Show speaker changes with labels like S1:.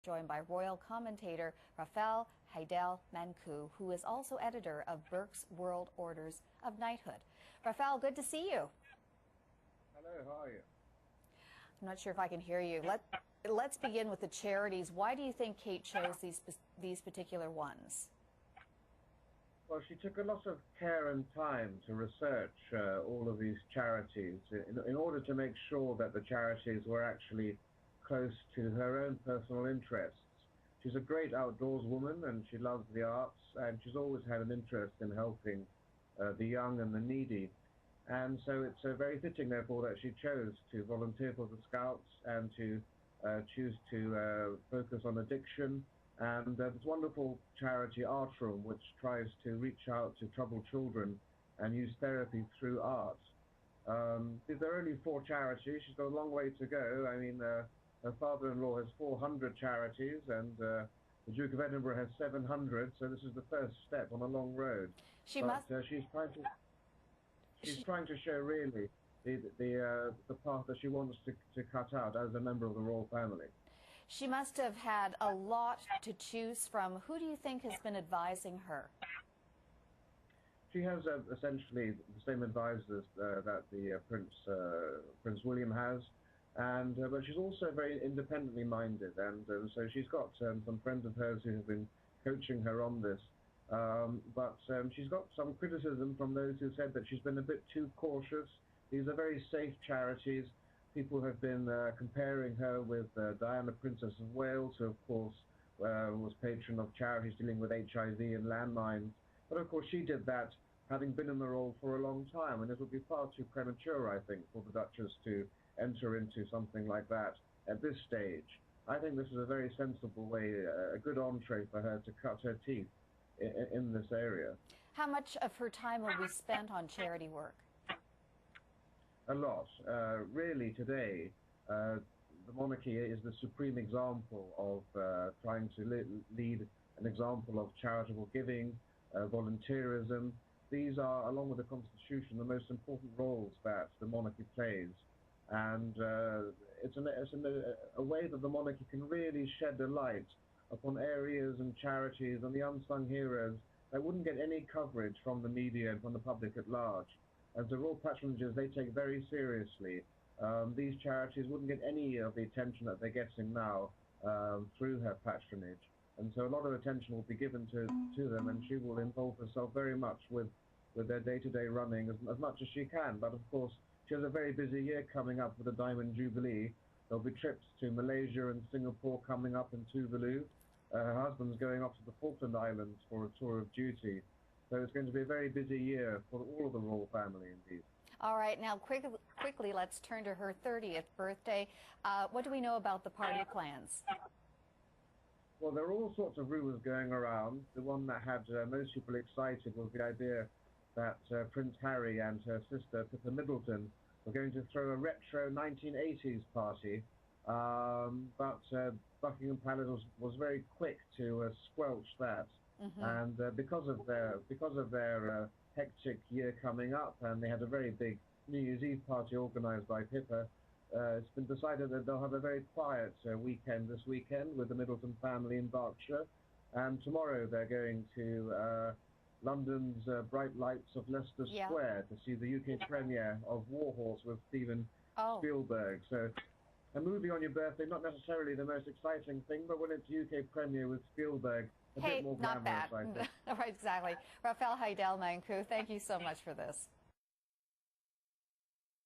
S1: Joined by royal commentator Rafal Heydel-Mankoo, who is also editor of Burke's World Orders of Knighthood. Rafal, good to see you.
S2: Hello, how are you?
S1: I'm not sure if I can hear you. Let's begin with the charities. Why do you think Kate chose these particular ones?
S2: Well, she took a lot of care and time to research all of these charities in order to make sure that the charities were actually close to her own personal interests. She's a great outdoors woman and she loves the arts, and she's always had an interest in helping the young and the needy. And so it's very fitting, therefore, that she chose to volunteer for the Scouts and to choose to focus on addiction. And this wonderful charity, Art Room, which tries to reach out to troubled children and use therapy through art. There are only 4 charities. She's got a long way to go. I mean, her father-in-law has 400 charities, and the Duke of Edinburgh has 700. So this is the first step on a long road. She's trying to show really the path that she wants to cut out as a member of the royal family.
S1: She must have had a lot to choose from. Who do you think has been advising her?
S2: She has essentially the same advisors that the Prince William has, and but she's also very independently minded, and so she's got some friends of hers who have been coaching her on this. But she's got some criticism from those who said that she's been a bit too cautious. These are very safe charities. People have been comparing her with Diana, Princess of Wales, who of course was patron of charities dealing with HIV and landmines. But of course she did that having been in the role for a long time, and it would be far too premature, I think, for the Duchess to enter into something like that at this stage. I think this is a very sensible way, a good entree for her to cut her teeth in this area.
S1: How much of her time will be spent on charity work?
S2: A lot. Really, today, the monarchy is the supreme example of trying to lead an example of charitable giving, volunteerism. These are, along with the Constitution, the most important roles that the monarchy plays. And it's a way that the monarchy can really shed a light upon areas and charities and the unsung heroes that wouldn't get any coverage from the media and from the public at large. As the royal patronages, they take very seriously. These charities wouldn't get any of the attention that they're getting now through her patronage. And so a lot of attention will be given to them, and she will involve herself very much with their day-to-day running as much as she can. But of course, she has a very busy year coming up with the Diamond Jubilee. There'll be trips to Malaysia and Singapore coming up in Tuvalu. Her husband's going off to the Falkland Islands for a tour of duty. So it's going to be a very busy year for all of the royal family indeed.
S1: All right, now quickly let's turn to her 30th birthday. What do we know about the party plans?
S2: Well, there are all sorts of rumors going around. The one that had most people excited was the idea that Prince Harry and her sister, Kate Middleton, were going to throw a retro 1980s party. But Buckingham Palace was very quick to squelch that. And because of their hectic year coming up, and they had a very big New Year's Eve party organised by Pippa, it's been decided that they'll have a very quiet weekend this weekend with the Middleton family in Berkshire. And tomorrow they're going to London's bright lights of Leicester Square to see the UK premiere of Warhorse with Steven Spielberg. So a movie on your birthday, not necessarily the most exciting thing, but when it's UK premiere with Spielberg, a bit more glamorous,
S1: not bad.
S2: I think.
S1: Right, exactly. Rafal Heydel-Mankoo, thank you so much for this.